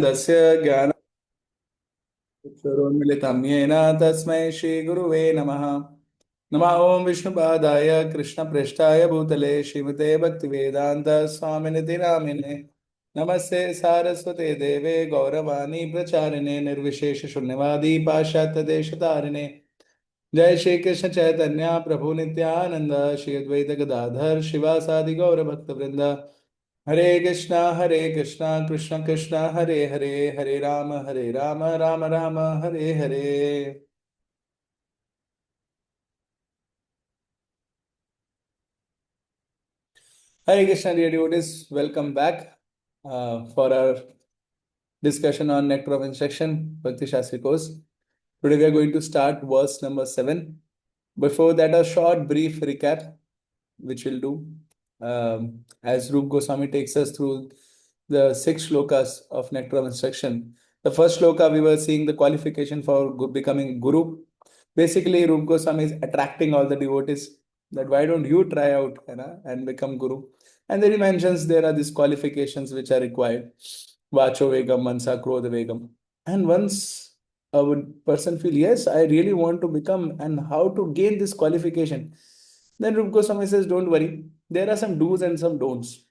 दस्य ज्ञानचक्षुरुन्मिलितं येन तस्मै श्रीगुरुवे नमः। नमः ओं विष्णुपादाय कृष्णप्रेष्ठाय भूतले श्रीमते भक्तिवेदान्त स्वामिनिति नामिने। नमस्ते सारस्वते देवे गौरवाणी प्रचारिणे निर्विशेष शून्यवादी पाश्चात्य देशतारिणे। जय श्री कृष्ण चैतन्य प्रभु नित्यानंद श्री अद्वैत गदाधर शिवासादि गौर भक्त वृंद। हरे कृष्णा कृष्ण कृष्ण हरे हरे, हरे Ram Ram Ram Hare Hare. Hare Krishna, dear devotees, welcome back for our discussion on Nectar of Instruction, Bhakti Shastri course. Today we are going to start verse number 7. Before that, a short, brief recap, which we'll do. As Rup Goswami takes us through the 6 shlokas of Nectar of Instruction. The first shloka, we were seeing the qualification for becoming Guru. Basically, Rup Goswami is attracting all the devotees that why don't you try out, and become Guru. And then he mentions there are these qualifications which are required. Vacho Vegam, Mansa, Krodha Vegam. And once a person feel, yes, I really want to become, and how to gain this qualification, then Rup Goswami says, don't worry. There are some do's and some don'ts.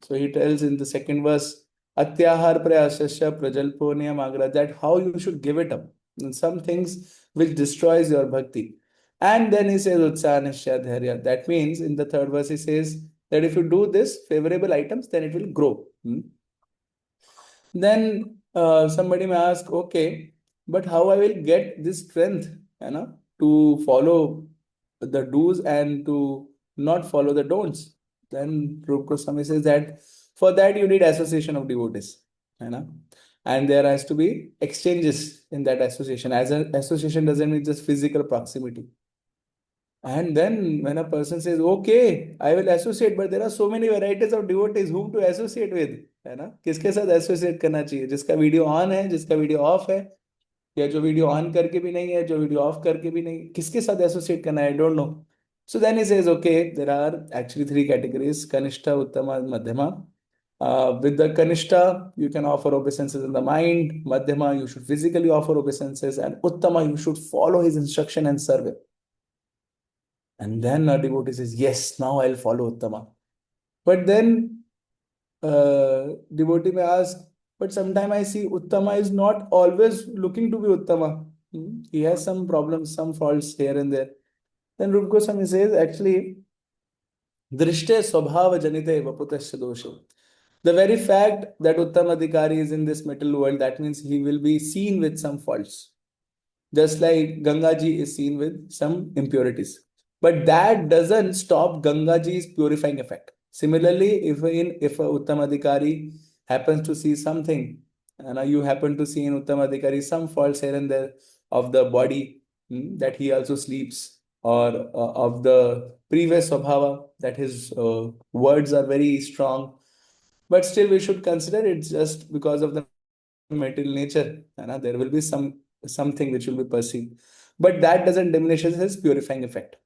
So he tells in the second verse, Atyahar prayasasya prajalpo niyamagra, that how you should give it up. And some things which destroys your bhakti. And then he says, Utsaha nishya dharya. That means in the third verse he says that if you do this favorable items, then it will grow. Then somebody may ask, okay, but how I will get this strength, to follow the do's and to not follow the don'ts? Then Rupa Goswami says that for that you need association of devotees, and there has to be exchanges in that association. As an association doesn't mean just physical proximity. And then when a person says, okay, I will associate, but there are so many varieties of devotees whom to associate with, है ना? किसके साथ associate करना चाहिए? जिसका video on है, जिसका video of है, या जो वीडियो ऑन करके भी नहीं है, जो वीडियो ऑफ करके भी नहीं, किसके साथ एसोसिएट करना है? I don't know. So then he says, okay, there are actually 3 categories: Kanishta, Uttama, and Madhyama. With the Kanishta, you can offer obeisances in the mind. Madhyama, you should physically offer obeisances. And Uttama, you should follow his instruction and serve him. And then a devotee says, yes, now I'll follow Uttama. But then devotee may ask, but sometimes I see Uttama is not always looking to be Uttama. He has some problems, some faults here and there. Then Rupa Goswami says, actually, Drishte Swabhava Janite Vaputasya Doshe. The very fact that Uttamadhikari is in this material world, that means he will be seen with some faults. Just like Gangaji is seen with some impurities. But that doesn't stop Gangaji's purifying effect. Similarly, if a Uttamadhikari happens to see something, and you happen to see in Uttamadhikari some faults here and there of the body, that he also sleeps, or of the previous Swabhava, that his words are very strong. But still, we should consider it's just because of the material nature. There will be something which will be perceived. But that doesn't diminish his purifying effect.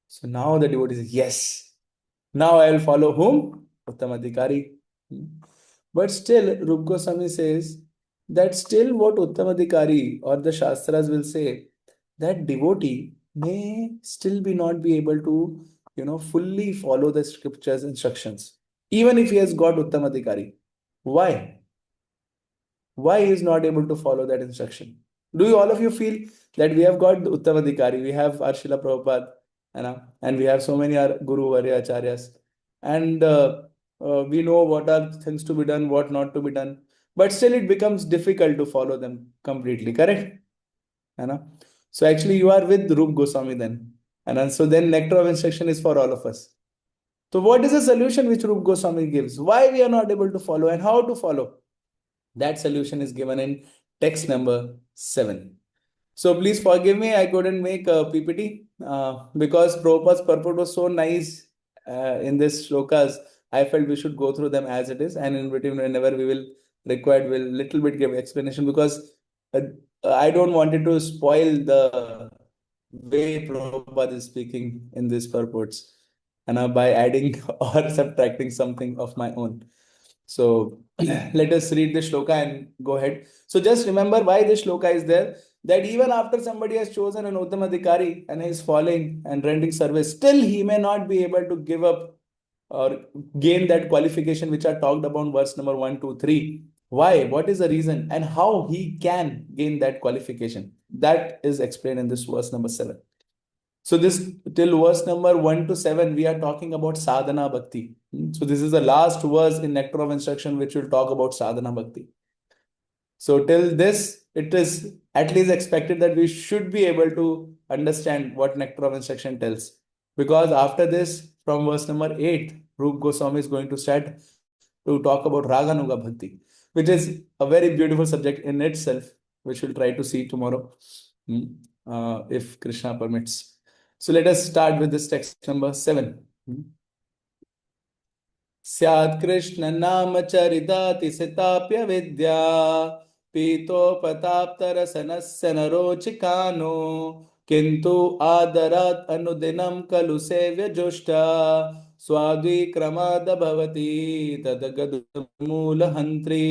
So now the devotee says, yes, now I will follow whom? Uttamadhikari. But still, Rup Goswami says that still what Uttamadhikari or the Shastras will say, that devotee may still be not be able to, fully follow the scriptures instructions, even if he has got Uttamadhikari. Why? Why he is not able to follow that instruction? Do you all of you feel that we have got the Uttamadhikari, we have our Srila Prabhupada, and we have so many our Guru Varya Acharyas, and we know what are things to be done, what not to be done, but still it becomes difficult to follow them completely, correct? So actually you are with Rup Goswami then, and so then nectar of instruction is for all of us. So what is the solution which Rup Goswami gives? Why we are not able to follow and how to follow? That solution is given in text number 7. So please forgive me, I couldn't make a PPT because Prabhupada's purport was so nice in this shlokas. I felt we should go through them as it is, and in between, whenever we will required, we'll little bit give explanation, because uh, I don't want it to spoil the way Prabhupada is speaking in these purports, and by adding or subtracting something of my own. So let us read the shloka and go ahead. So just remember why this shloka is there. That even after somebody has chosen an Uttamadhikari and is following and rendering service, still he may not be able to give up or gain that qualification which are talked about verse number 1, 2, 3. Why? What is the reason? And how he can gain that qualification? That is explained in this verse number 7. So this till verse number 1 to 7, we are talking about sadhana bhakti. So this is the last verse in Nectar of Instruction which will talk about sadhana bhakti. So till this, it is at least expected that we should be able to understand what Nectar of Instruction tells. Because after this, from verse number 8, Rup Goswami is going to start to talk about Raganuga Bhakti, which is a very beautiful subject in itself, which we'll try to see tomorrow, if Krishna permits. So let us start with this text number 7. स्यात् कृष्ण नाम चरितातिसिताप्य विद्या पीतोपताप्तरसनस्य नरोचिकानो किन्तु आदरात् अनुदिनं खलु सेव्य जुष्टा स्वाद्विक्रमाद भवति तद्गदमूलहन्त्री.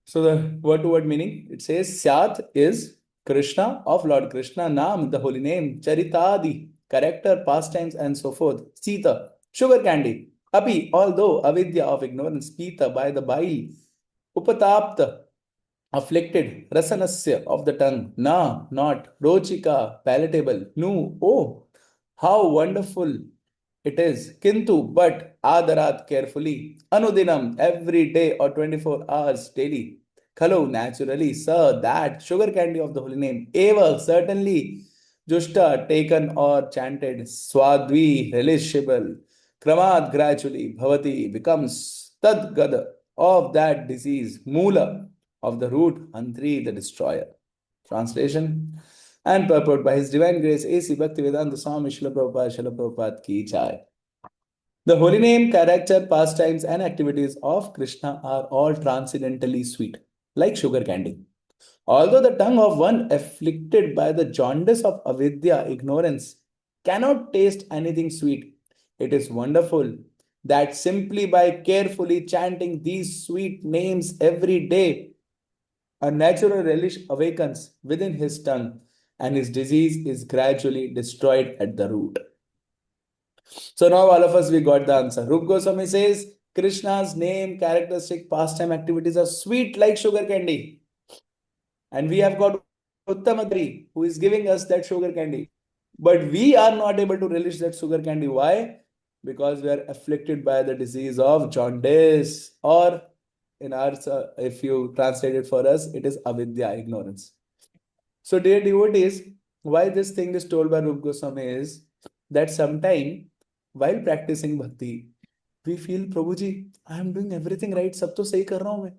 So the word to word meaning, it says Syat is Krishna, of Lord Krishna, Nam, the holy name, Charitadi, character, pastimes, and so forth. Sita, sugar candy. Api, although avidya of ignorance, Pita, by the bile. Upatapta, afflicted. Rasanasya, of the tongue. Na, not. Rochika, palatable. Nu, oh, how wonderful it is. Kintu, but. Adarat, carefully. Anudinam, every day or 24 hours daily. Khalo, naturally. Sir, that. Sugar candy of the holy name. Eva, certainly. Jushta, taken or chanted. Swadvi, relishable. Kramad, gradually. Bhavati, becomes. Tadgada, of that disease. Mula, of the root. Antri, the destroyer. Translation and purport by His Divine Grace A.C. Bhaktivedanta Swami Srila Prabhupada ki jai. The holy name, character, pastimes, and activities of Krishna are all transcendently sweet, like sugar candy. Although the tongue of one afflicted by the jaundice of avidya, ignorance, cannot taste anything sweet, it is wonderful that simply by carefully chanting these sweet names every day, a natural relish awakens within his tongue, and his disease is gradually destroyed at the root. So now all of us we got the answer. Rup Goswami says Krishna's name, characteristic, pastime, activities are sweet like sugar candy. And we have got Uttamadri who is giving us that sugar candy. But we are not able to relish that sugar candy. Why? Because we are afflicted by the disease of jaundice, or in ours, if you translate it for us, it is avidya, ignorance. So, dear devotees, why this thing is told by Rup Goswami is that sometime while practicing bhakti, we feel Prabhu ji I am doing everything right, सब तो सही कर रहा हूँ मैं,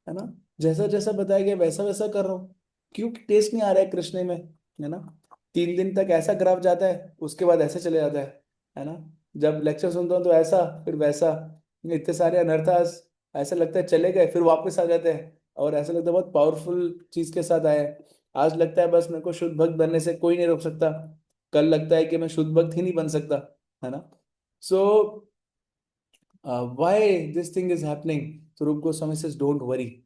है ना, जैसा जैसा बताया गया वैसा वैसा कर रहा हूँ, क्यों टेस्ट नहीं आ रहा है कृष्ण में, है ना. 3 दिन तक ऐसा ग्राफ जाता है, उसके बाद ऐसे चले जाता है ना. जब लेक्चर सुनता हूँ तो ऐसा फिर वैसा, इतने सारे अनर्थास, ऐसा लगता है चले गए फिर वापस आ जाते हैं, और ऐसा लगता है बहुत पावरफुल चीज के साथ आए. आज लगता है बस मेरे को शुद्ध भक्त बनने से कोई नहीं रोक सकता, कल लगता है कि मैं शुद्ध भक्त ही नहीं बन सकता, है ना. सो why this thing is happening? So Rup Goswami says, don't worry.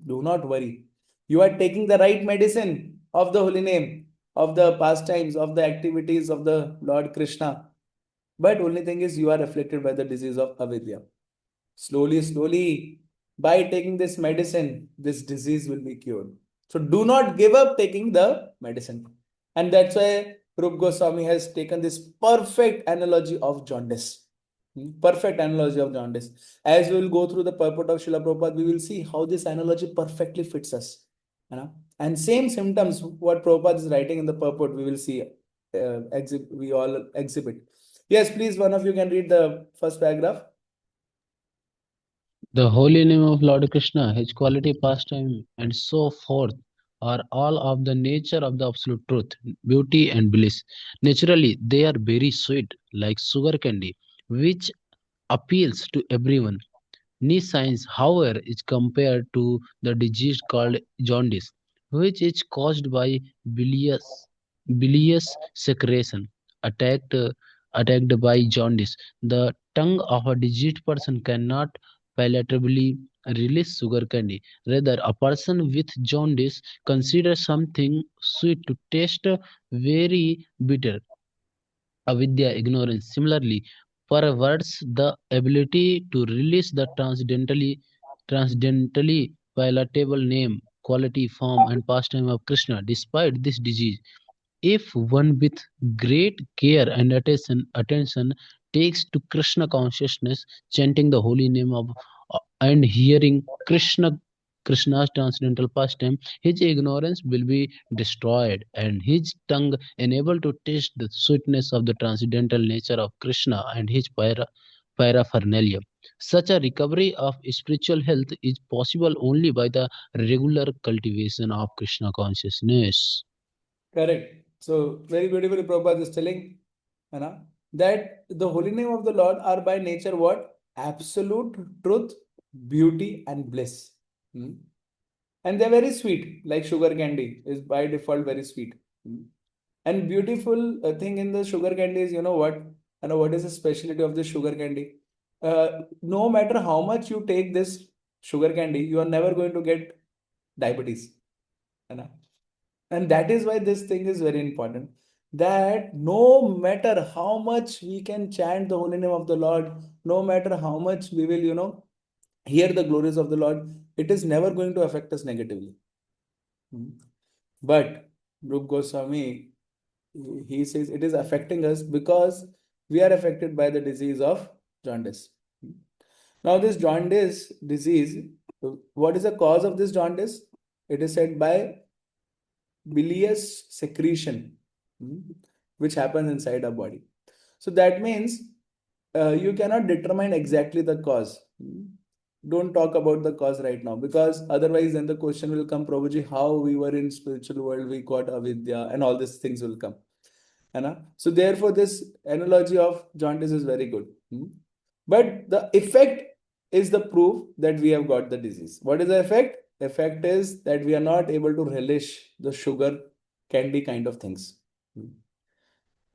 Do not worry. You are taking the right medicine of the holy name, of the pastimes, of the activities of the Lord Krishna. But only thing is you are afflicted by the disease of avidya. Slowly, slowly, by taking this medicine, this disease will be cured. So do not give up taking the medicine. And that's why Rup Goswami has taken this perfect analogy of jaundice. Perfect analogy of jaundice. As we will go through the purport of Srila Prabhupada, we will see how this analogy perfectly fits us. You know? And same symptoms, what Prabhupada is writing in the purport, we will see, we all exhibit. Yes, please, one of you can read the first paragraph. The holy name of Lord Krishna, his quality, pastime, and so forth are all of the nature of the absolute truth, beauty, and bliss. Naturally, they are very sweet, like sugar candy, which appeals to everyone. Knee science, however, is compared to the disease called jaundice, which is caused by bilious secretion, attacked attacked by jaundice. The tongue of a diseased person cannot palatably release sugar candy. Rather, a person with jaundice considers something sweet to taste very bitter. Avidya, ignorance. Similarly, perverts the ability to release the transcendentally palatable name, quality, form, and pastime of Krishna. Despite this disease, if one with great care and attention takes to Krishna consciousness, chanting the holy name of and hearing Krishna's transcendental pastime, his ignorance will be destroyed and his tongue enabled to taste the sweetness of the transcendental nature of Krishna and his paraphernalia. Such a recovery of spiritual health is possible only by the regular cultivation of Krishna consciousness. Correct. So very beautifully Prabhupada is telling, you know, that the holy name of the Lord are by nature what? Absolute truth, beauty, and bliss. Hmm. And they're very sweet, like sugar candy is by default very sweet. Hmm. And beautiful thing in the sugar candy is, you know what? You know what is the specialty of the sugar candy? No matter how much you take this sugar candy, you are never going to get diabetes. You know? And that is why this thing is very important. That no matter how much we can chant the holy name of the Lord, no matter how much we will, hear the glories of the Lord, it is never going to affect us negatively. Hmm. But Rup Goswami, he says it is affecting us because we are affected by the disease of jaundice. Now, this jaundice disease, what is the cause of this jaundice? It is said by bilious secretion, hmm, which happens inside our body. So that means you cannot determine exactly the cause. Hmm. Don't talk about the cause right now because otherwise then the question will come, Prabhuji, how we were in spiritual world, we got avidya and all these things will come. So therefore this analogy of jaundice is very good. Hmm. But the effect is the proof that we have got the disease. What is the effect? Effect is that we are not able to relish the sugar candy kind of things. Hmm.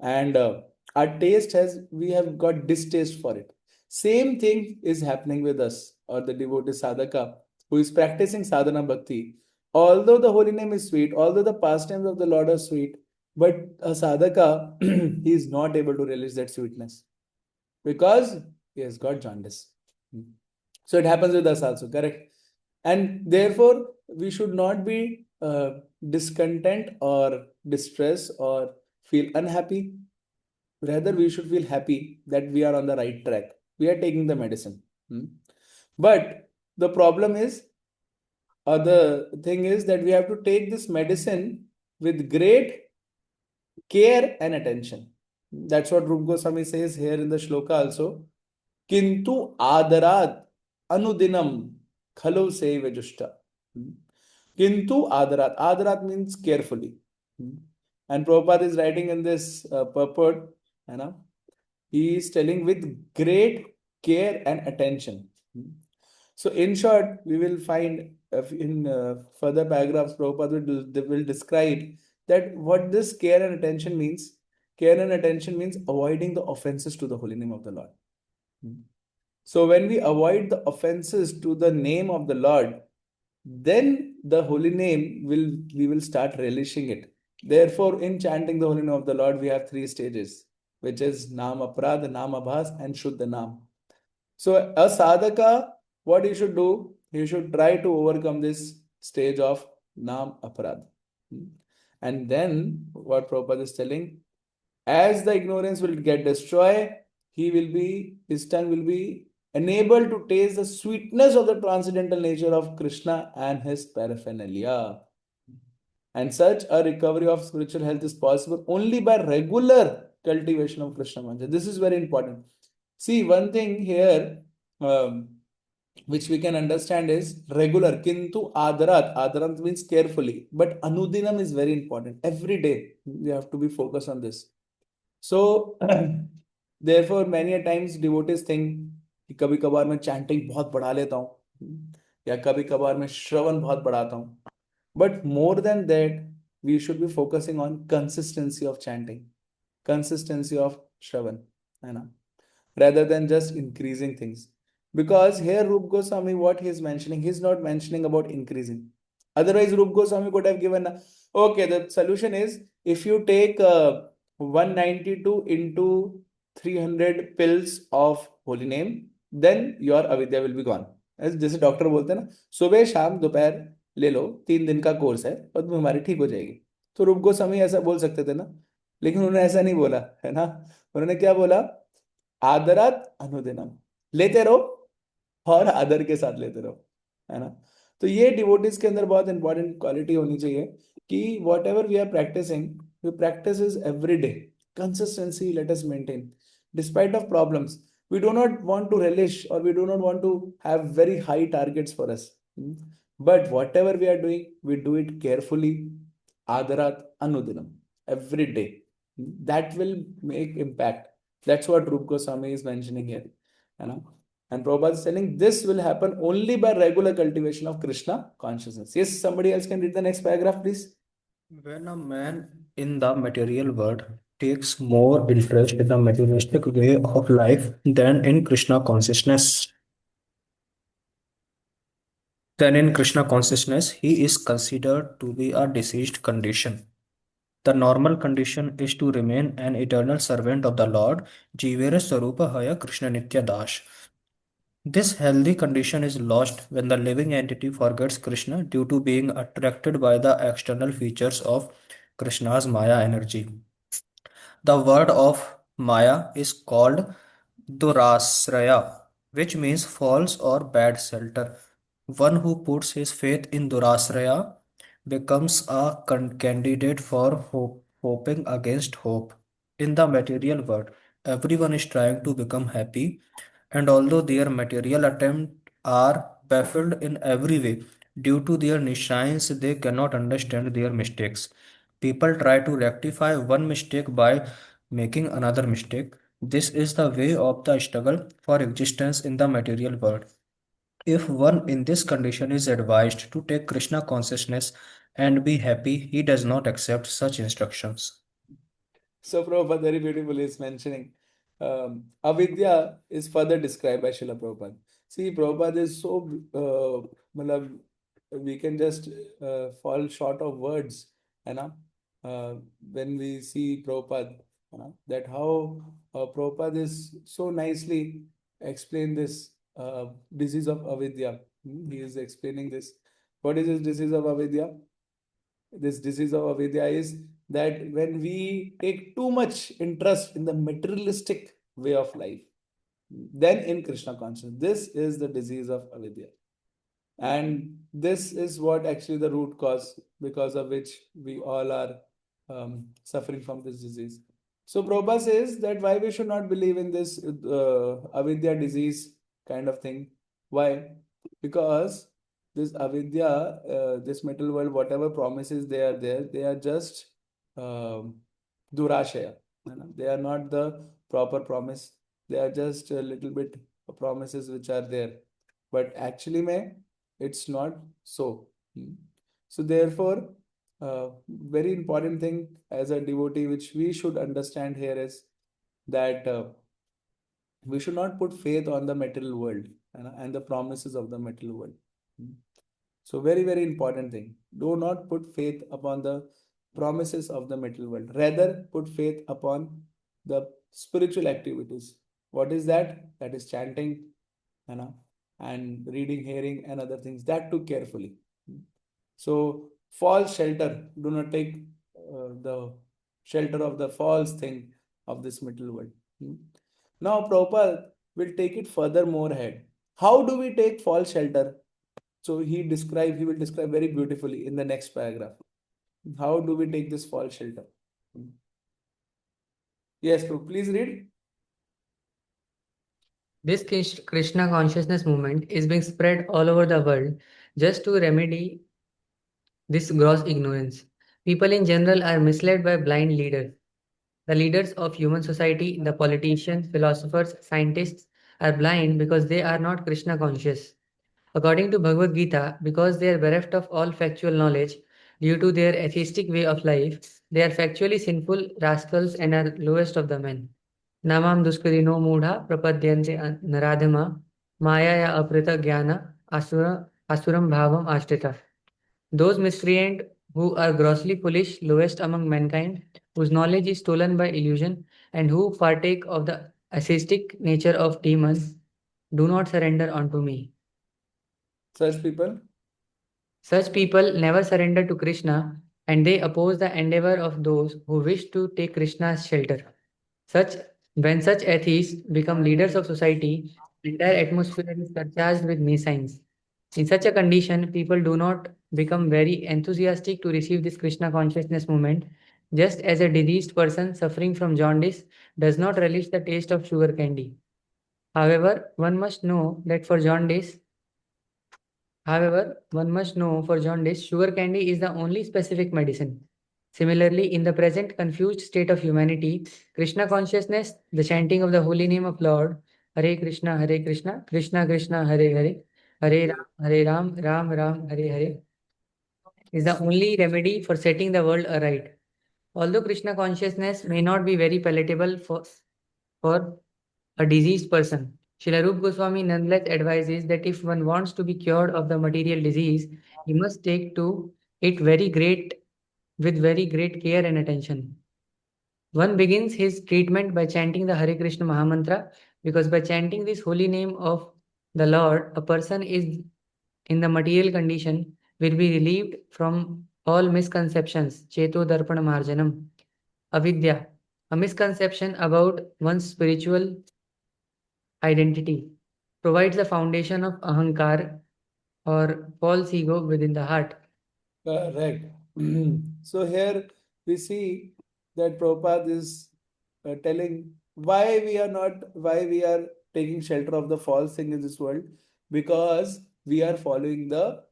And our taste has, we have got distaste for it. Same thing is happening with us or the devotee sadhaka who is practicing sadhana bhakti. Although the holy name is sweet, although the pastimes of the Lord are sweet, but a sadhaka he is not able to relish that sweetness because he has got jaundice. Hmm. So it happens with us also, correct? And therefore, we should not be discontent or distressed or feel unhappy. Rather, we should feel happy that we are on the right track. We are taking the medicine. Hmm. But the problem is, or the thing is that we have to take this medicine with great care and attention. That's what Rup Goswami says here in the shloka also. Kintu adarat anudinam khalo seva jushta. Kintu adarat. Adarat means carefully. Hmm. And Prabhupada is writing in this purport, you know, he is telling with great care and attention. Hmm. So, in short, we will find in further paragraphs, Prabhupada will describe that what this care and attention means. Care and attention means avoiding the offenses to the holy name of the Lord. Hmm. So, when we avoid the offenses to the name of the Lord, then the holy name we will start relishing it. Therefore, in chanting the holy name of the Lord, we have three stages, which is Nam Aprad, Nam Abhas, and Shuddha Nam. So a sadhaka, what he should do, he should try to overcome this stage of Nam Aparad. Hmm. And then what Prabhupada is telling, as the ignorance will get destroyed, his tongue will be enabled to taste the sweetness of the transcendental nature of Krishna and his paraphernalia. And such a recovery of spiritual health is possible only by regular cultivation of Krishna mantra. This is very important. See, one thing here um, which we can understand is regular. Kintu adarat. Adarat means carefully. But anudinam is very important. Every day we have to be focused on this. So therefore many a times devotees think कि कभी कभार मैं chanting बहुत बढ़ा लेता हूँ या कभी कभार मैं श्रवण बहुत बढ़ाता हूँ. But more than that, we should be focusing on consistency of chanting, consistency of Shravan. है ना, rather than just increasing things. Because here Rup Goswami, what he is mentioning, he's not mentioning about increasing. Otherwise, Rup Goswami could have given, okay, the solution is if you take 192 into 300 pills of holy name, then your avidya will be gone. जैसे doctor बोलते हैं ना, सुबह शाम दोपहर ले लो, 3 दिन का कोर्स है और तुम्हारी ठीक हो जाएगी। तो रूप गोस्वामी ऐसा बोल सकते थे ना, लेकिन उन्होंने ऐसा नहीं बोला, है ना। उन्होंने क्या बोला, आदरात अनुदिनम, लेते रहो और आदर के साथ लेते रहो, है ना। तो ये डिवोटीज के अंदर बहुत इंपॉर्टेंट क्वालिटी होनी चाहिए कि whatever we are practicing, we practice is every day, consistency let us maintain despite of problems. We do not want to relish or we do not want to have very high targets for us. But whatever we are doing, we do it carefully, adarat anudinam, every day. That will make impact. That's what Rup Goswami is mentioning here. You know? And Prabhupada is telling this will happen only by regular cultivation of Krishna consciousness. Yes, somebody else can read the next paragraph, please. When a man in the material world takes more interest in the materialistic way of life than in Krishna consciousness, he is considered to be a diseased condition. The normal condition is to remain an eternal servant of the Lord, Jivere Sarupa Haya Krishna Nitya Dash. This healthy condition is lost when the living entity forgets Krishna due to being attracted by the external features of Krishna's Maya energy. The word of Maya is called Durasraya, which means false or bad shelter. One who puts his faith in Durasraya becomes a candidate for hoping against hope. In the material world, everyone is trying to become happy, and although their material attempts are baffled in every way due to their nescience, they cannot understand their mistakes. People try to rectify one mistake by making another mistake. This is the way of the struggle for existence in the material world. If one in this condition is advised to take Krishna consciousness and be happy, he does not accept such instructions. So Prabhupada very beautifully is mentioning avidya is further described by Srila Prabhupada. See, Prabhupada is so, matlab, we can just fall short of words, you know, when we see Prabhupada, you know, that how Prabhupada is so nicely explain this disease of avidya. He is explaining this. What is this disease of avidya? This disease of avidya is that when we take too much interest in the materialistic way of life, then in Krishna consciousness, this is the disease of avidya. And this is what actually the root cause because of which we all are suffering from this disease. So Prabhupada says that why we should not believe in this avidya disease kind of thing. Why? Because this avidya, this material world, whatever promises they are there, they are just durashaya. They are not the proper promise. They are just a little bit promises which are there. But actually, it's not so. So therefore, very important thing as a devotee which we should understand here is that we should not put faith on the material world, and the promises of the material world. So very, very important thing. Do not put faith upon the promises of the material world. Rather, put faith upon the spiritual activities. What is that? That is chanting, you know, and reading, hearing, and other things. That too carefully. So false shelter. Do not take the shelter of the false thing of this material world. Now, Prabhupada will take it further more ahead. How do we take false shelter? So he will describe very beautifully in the next paragraph. How do we take this false shelter? Yes, Prabhu, please read. This Krishna consciousness movement is being spread all over the world just to remedy this gross ignorance. People in general are misled by blind leaders. The leaders of human society, the politicians, philosophers, scientists are blind because they are not Krishna conscious. According to Bhagavad Gita, because they are bereft of all factual knowledge due to their atheistic way of life, they are factually sinful rascals and are lowest of the men. Namam duskridino mudha prapadyante naradhama maya aprita jnana asuram bhavam ashtita. Those miscreant who are grossly foolish, lowest among mankind, whose knowledge is stolen by illusion, and who partake of the atheistic nature of demons, do not surrender unto me. Such people, Such people never surrender to Krishna, and they oppose the endeavor of those who wish to take Krishna's shelter. Such when such atheists become leaders of society, the entire atmosphere is surcharged with misigns. In such a condition, people do not become very enthusiastic to receive this Krishna consciousness movement, just as a diseased person suffering from jaundice does not relish the taste of sugar candy. However, one must know that for jaundice, sugar candy is the only specific medicine. Similarly, in the present confused state of humanity, Krishna consciousness, the chanting of the holy name of Lord, Hare Krishna, Krishna Krishna, Hare Hare, Hare Ram, Ram Ram, Hare Hare, is the only remedy for setting the world aright. Although Krishna consciousness may not be very palatable for a diseased person, Srila Rupa Goswami nonetheless advises that if one wants to be cured of the material disease, he must take to it with very great care and attention. One begins his treatment by chanting the Hare Krishna Mahamantra, because by chanting this holy name of the Lord, a person is in the material condition will be relieved from all misconceptions, Cheto Darpana Marjanam, avidya, a misconception about one's spiritual identity, provides the foundation of ahankar or false ego within the heart. correct. So here we see that Prabhupada is telling why we are taking shelter of the false thing in this world, because we are following the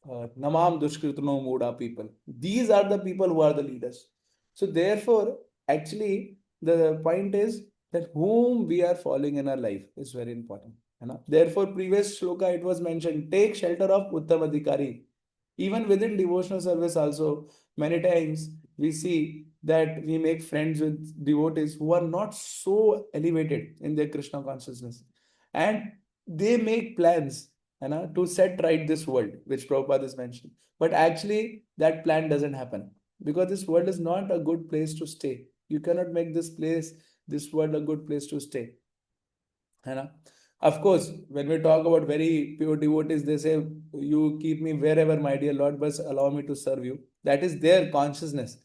Namam Dushkritano Muda people. These are the people who are the leaders. So therefore, actually, the point is that whom we are following in our life is very important. You know? Therefore, previous shloka it was mentioned, take shelter of Uttamadhikari. Even within devotional service also, many times we see that we make friends with devotees who are not so elevated in their Krishna consciousness. And they make plans, to set right this world, which Prabhupada is mentioned. But actually, that plan doesn't happen because this world is not a good place to stay. You cannot make this world, a good place to stay. है Of course, when we talk about very pure devotees, they say, you keep me wherever, my dear Lord, but allow me to serve you. That is their consciousness.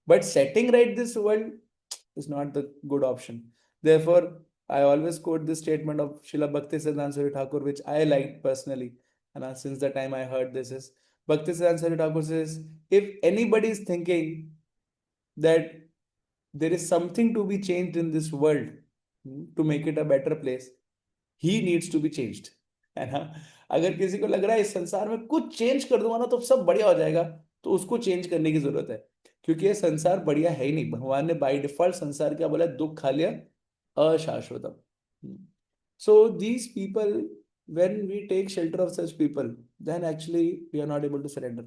But setting right this world is not the good option. Therefore, I always quote this statement of Srila Bhakti Siddhanta Saraswati Thakur, which I liked personally. Since the time I heard this is Bhakti Siddhanta Saraswati Thakur says, if anybody is thinking that there is something to be changed in this world, to make it a better place, he needs to be changed. है ना? अगर किसी को लग रहा है इस संसार में कुछ चेंज कर दूंगा ना तो सब बढ़िया हो जाएगा, तो उसको चेंज करने की जरूरत है, क्योंकि ये संसार बढ़िया है ही नहीं. भगवान ने बाय डिफॉल्ट संसार क्या बोला, दुख खा लिया, अशाश्वतम. So these people, when we take shelter of such people, then actually we are not able to surrender.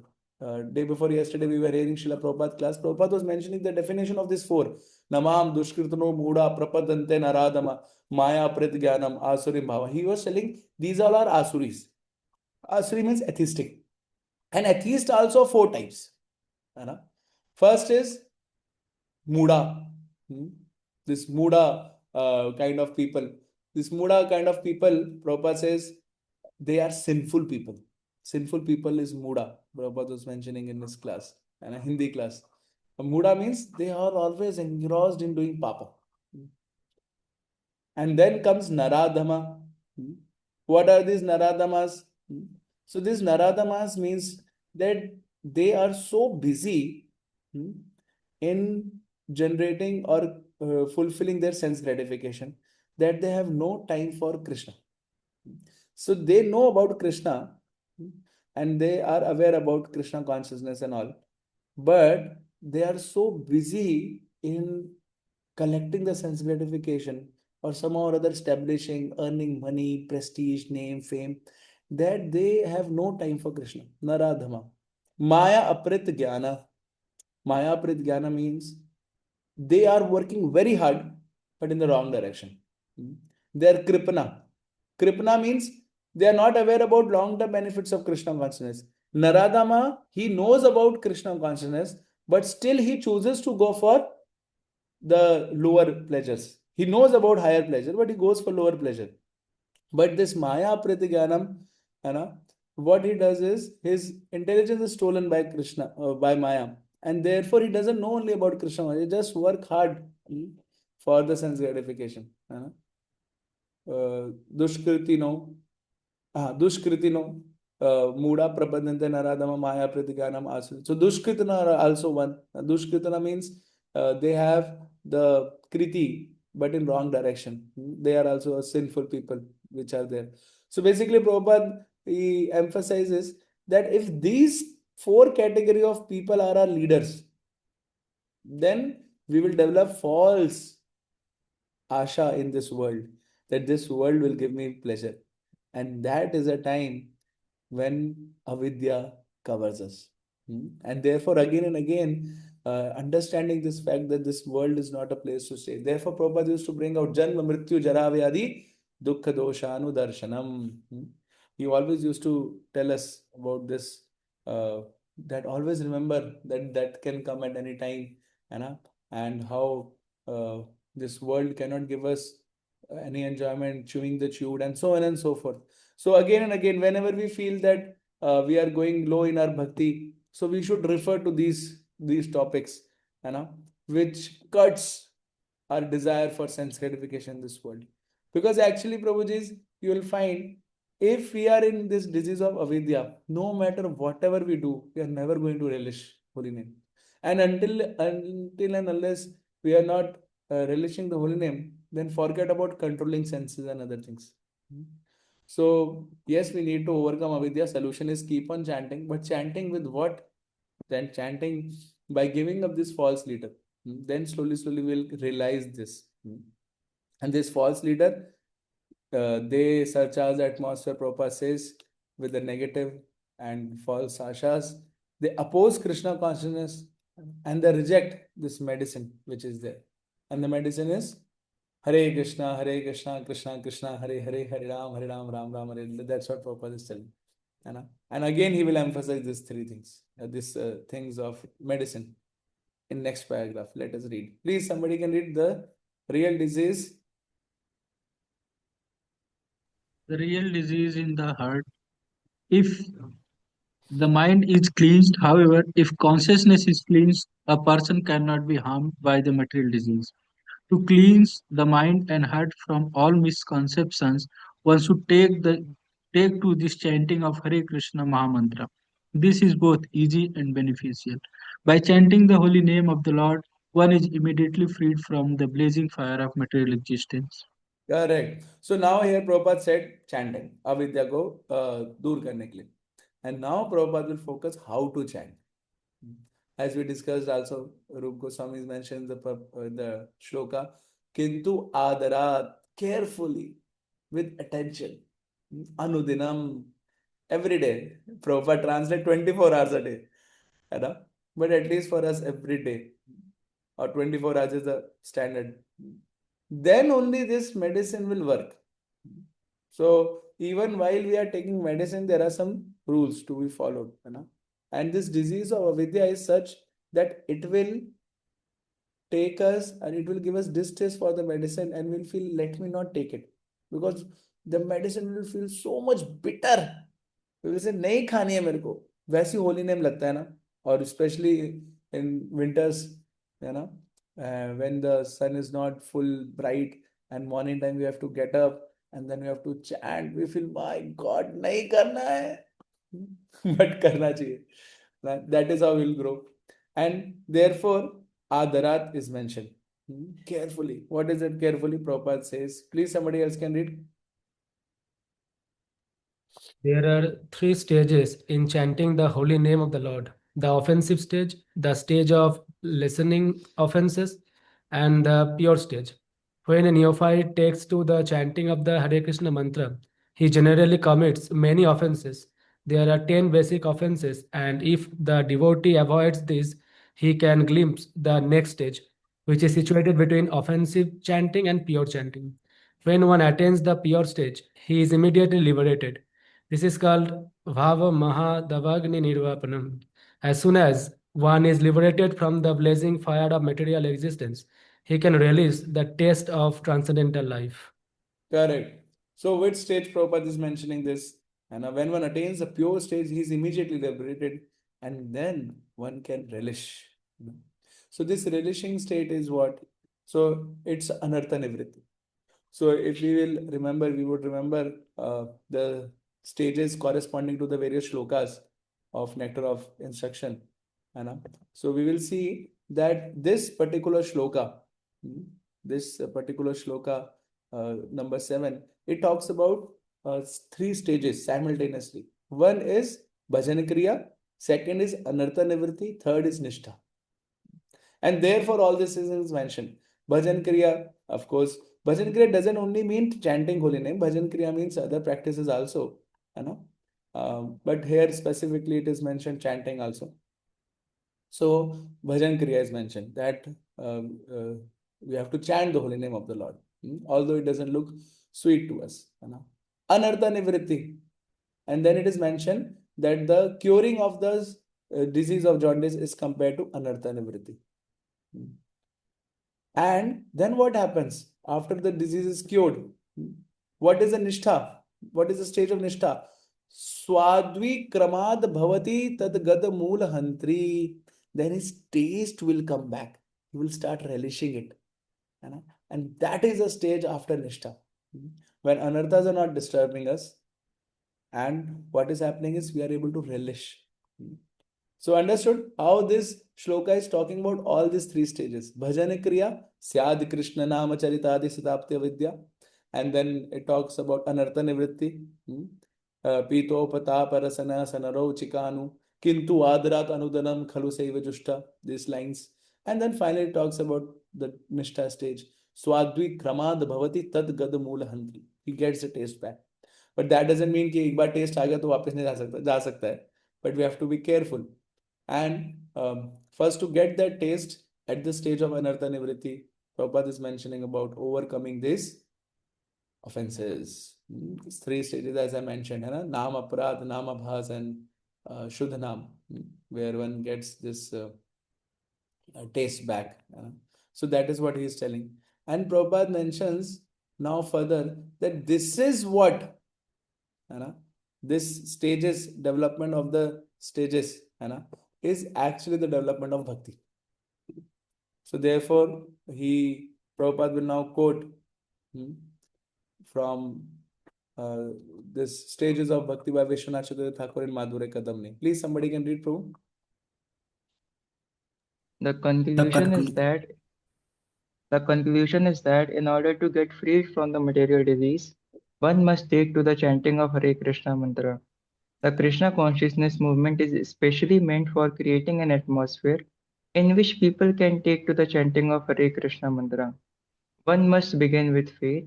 Day before yesterday, we were hearing Srila Prabhupada class. Prabhupada was mentioning the definition of these four. Namam dushkritano muda prapadante naradama maya pritgyanam asurim bhava. He was telling these all are asuris. Asuri means atheistic. And atheist also four types. First is muda. This muda kind of people. This muda kind of people, Prabhupada says, they are sinful people. Sinful people is muda. Prabhupada was mentioning in his class, and a Hindi class. Muda means they are always engrossed in doing papa. And then comes Naradhama. What are these Naradhamas? So these Naradhamas means that they are so busy in generating or fulfilling their sense gratification that they have no time for Krishna. So they know about Krishna and they are aware about Krishna consciousness and all, but they are so busy in collecting the sense gratification or somehow or other establishing, earning money, prestige, name, fame, that they have no time for Krishna. Naradhama. Maya aprit jnana. Maya aprit jnana means they are working very hard but in the wrong direction. They are kripna. Kripna means they are not aware about long-term benefits of Krishna consciousness. Naradama, he knows about Krishna consciousness, but still he chooses to go for the lower pleasures. He knows about higher pleasure, but he goes for lower pleasure. But this Maya Pratiganam, you know, what he does is his intelligence is stolen by Krishna, by Maya, and therefore he doesn't know only about Krishna. He just work hard for the sense gratification. Dushkritino, Dushkritino, Muda Prapadante Naradama Maya Pratiganam Asu. So Dushkritana are also one. Dushkritana means they have the Kriti, but in wrong direction. They are also a sinful people which are there. So basically, Prabhupada he emphasizes that if these four category of people are our leaders, then we will develop false asha in this world that this world will give me pleasure. And that is a time when avidya covers us. And therefore, again and again, understanding this fact that this world is not a place to stay. Therefore, Prabhupada used to bring out Janma, Mrityu, Jara, Vyadi, Dukkha, Doshanu, Darshanam. He always used to tell us about this, that always remember that that can come at any time, you know, and how this world cannot give us any enjoyment, chewing the chewed, and so on and so forth. So again and again, whenever we feel that we are going low in our bhakti, so we should refer to these topics, you know, which cuts our desire for sense gratification in this world. Because actually, Prabhuji, you will find if we are in this disease of avidya, no matter whatever we do, we are never going to relish holy name. And until and unless we are not relishing the holy name, then forget about controlling senses and other things. So yes, we need to overcome avidya. Solution is keep on chanting, but chanting with what? Then chanting by giving up this false leader. Then slowly we'll realize this. And this false leader, they surcharge the atmosphere, Prabhupada says, with the negative and false ashas. They oppose Krishna consciousness and they reject this medicine which is there. And the medicine is Hare Krishna, Krishna Krishna, Hare Hare, Hare Ram, Ram Ram, Hare. That's what Prabhupada is telling. And again, he will emphasize these three things, these things of medicine in next paragraph. Let us read. Please, somebody can read the real disease. The real disease in the heart. If the mind is cleansed, however, if consciousness is cleansed, a person cannot be harmed by the material disease. To cleanse the mind and heart from all misconceptions, one should take to this chanting of Hare Krishna Mahamantra. This is both easy and beneficial. By chanting the holy name of the Lord, one is immediately freed from the blazing fire of material existence. Correct. So now here Prabhupada said chanting, avidya ko dur karne ke liye. And now Prabhupada will focus how to chant. As we discussed also, Rup Goswami mentioned the shloka, Kintu adarat, carefully, with attention, anudinam, every day. Prabhupada translate 24 hours a day. You know? But at least for us every day, or 24 hours is the standard. Then only this medicine will work. So even while we are taking medicine, there are some rules to be followed. You know? And this disease of avidya is such that it will take us and it will give us distaste for the medicine and we'll feel, let me not take it. Because the medicine will feel so much bitter. We will say, नहीं खानी है मेरे को. वैसी holy name लगता है ना. और especially in winters, you know, when the sun is not full bright and morning time we have to get up and then we have to chant. We feel, my God, नहीं करना है. But करना चाहिए. That is how we'll grow. And therefore, Adarat is mentioned. Carefully. What is it carefully? Prabhupada says. Please, somebody else can read. There are three stages in chanting the holy name of the Lord: the offensive stage, the stage of lessening offenses, and the pure stage. When a neophyte takes to the chanting of the Hare Krishna mantra, he generally commits many offenses. There are 10 basic offenses, and if the devotee avoids this, he can glimpse the next stage. which is situated between offensive chanting and pure chanting. When one attains the pure stage, he is immediately liberated. This is called Bhava Mahadavagni Nirvapanam. As soon as one is liberated from the blazing fire of material existence, he can release the taste of transcendental life. Correct. So, which stage Prabhupada is mentioning this? And when one attains the pure stage, he is immediately liberated, and then one can relish. You know. So, this relishing state is what? So, it's anartha nivritti. So, if we will remember, we would remember the stages corresponding to the various shlokas of Nectar of Instruction. You know. So, we will see that this particular shloka, this particular shloka number 7, it talks about three stages simultaneously. One is bhajan kriya, second is anartha nivritti, third is nishtha. And therefore, all this is mentioned. Bhajan kriya, of course, bhajan kriya doesn't only mean chanting holy name. Bhajan kriya means other practices also. You know, but here specifically it is mentioned chanting also. So bhajan kriya is mentioned that we have to chant the holy name of the Lord, although it doesn't look sweet to us. You know. Anartha nivritti, and then it is mentioned that the curing of the disease of jaundice is compared to anartha nivritti. And then what happens after the disease is cured? What is the nishtha? What is the stage of nishtha? Swadvi kramad bhavati tad gad mool hantri. Then his taste will come back. He will start relishing it. You know? And that is a stage after nishtha. When anarthas are not disturbing us, and what is happening is we are able to relish. So understood how this shloka is talking about all these three stages. Bhajana Kriya, Syad Krishna Nama Charitadi Siddhaptya Vidya. And then it talks about Anartha Nivritti. Pito Pata Parasana Sanaro Chikanu. Kintu Adrat Anudanam Khalu Saiva Jushta. These lines. And then finally it talks about the Nishtha stage. Swadvi Kramad Bhavati Tad Gad Moola Hantri. He gets the taste back. But that doesn't mean कि एक बार test आ गया तो वापस नहीं जा सकता है. But we have to be careful. And first, to get that taste at the stage of anartha nivritti, Prabhupada is mentioning about overcoming these offenses. It's three stages, as I mentioned, hai na? Nam Aparad, Nam Abhas, and Shuddha Nam, where one gets this taste back. So that is what he is telling. And Prabhupada mentions now further that this is what, hai na? This stages, development of the stages, hai na? Is actually the development of bhakti. So therefore, Prabhupada will now quote from this stages of bhakti by Vishwanath Chaturvedi Thakur in Madhurya Kadamni. Please, somebody can read, Prabhu. The The conclusion is conclusion. that the conclusion is that in order to get free from the material disease, one must take to the chanting of Hare Krishna mantra. The Krishna consciousness movement is especially meant for creating an atmosphere in which people can take to the chanting of Hare Krishna mantra. One must begin with faith,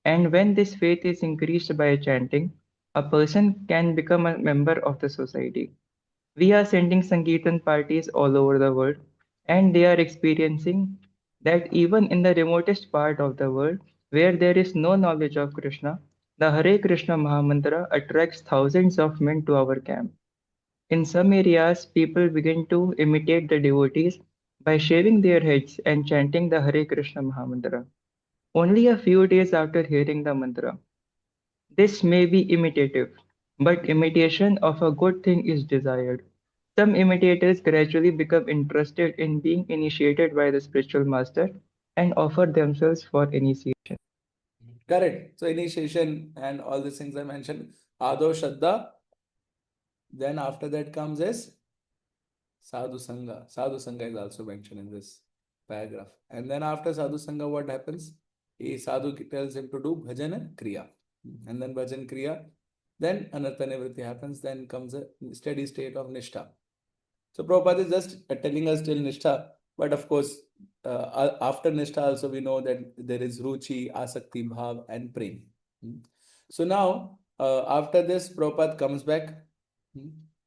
and when this faith is increased by chanting, a person can become a member of the society. We are sending Sankirtan parties all over the world, and they are experiencing that even in the remotest part of the world, where there is no knowledge of Krishna, the Hare Krishna Mahamantra attracts thousands of men to our camp. In some areas, people begin to imitate the devotees by shaving their heads and chanting the Hare Krishna Mahamantra. Only a few days after hearing the mantra, this may be imitative, but imitation of a good thing is desired. Some imitators gradually become interested in being initiated by the spiritual master and offer themselves for initiation. Correct. So initiation and all these things I mentioned. Ado Shraddha. Then after that comes as Sadhu Sangha. Sadhu Sangha is also mentioned in this paragraph. And then after Sadhu Sangha, what happens? Sadhu tells him to do Bhajan Kriya. And then Bhajan Kriya, then Anartha Nivritti happens, then comes a steady state of Nishtha. So Prabhupada is just telling us till Nishtha, but of course, after Nishtha also we know that there is Ruchi, Asakti, Bhav, and Prem. So now, after this, Prabhupada comes back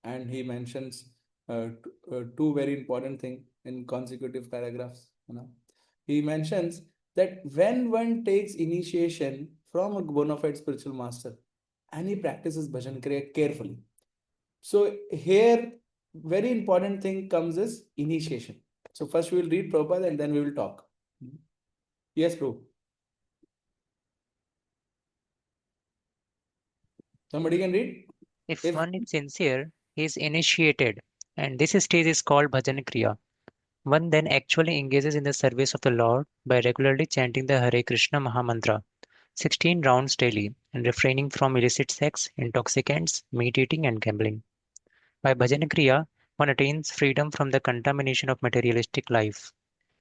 and he mentions two very important things in consecutive paragraphs. You know. he mentions that when one takes initiation from a bona fide spiritual master and he practices bhajan kriya carefully. So here, very important thing comes is initiation. So first we will read Prabhupada and then we will talk. Yes, Prabhu. Somebody can read? If If one is sincere, he is initiated, and this stage is called Bhajan Kriya. One then actually engages in the service of the Lord by regularly chanting the Hare Krishna Mahamantra, 16 rounds daily, and refraining from illicit sex, intoxicants, meat eating, and gambling. By Bhajan Kriya, one attains freedom from the contamination of materialistic life.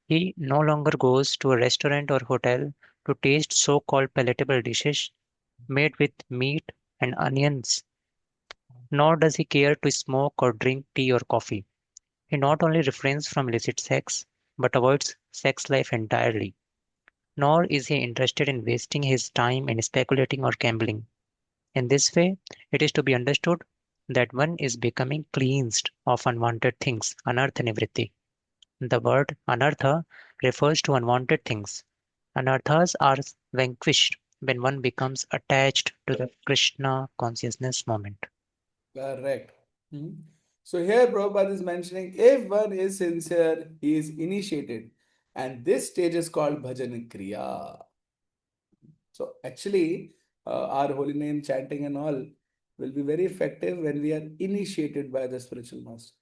He no longer goes to a restaurant or hotel to taste so called palatable dishes made with meat and onions, nor does he care to smoke or drink tea or coffee. He not only refrains from illicit sex, but avoids sex life entirely. Nor is he interested in wasting his time in speculating or gambling. In this way, it is to be understood that one is becoming cleansed of unwanted things, anartha nivritti. The word anartha refers to unwanted things. Anarthas are vanquished when one becomes attached to the Krishna consciousness moment. correct. Hmm. So here Prabhupada is mentioning if one is sincere, he is initiated. And this stage is called Bhajan Kriya. So actually, our holy name chanting and all will be very effective when we are initiated by the spiritual master.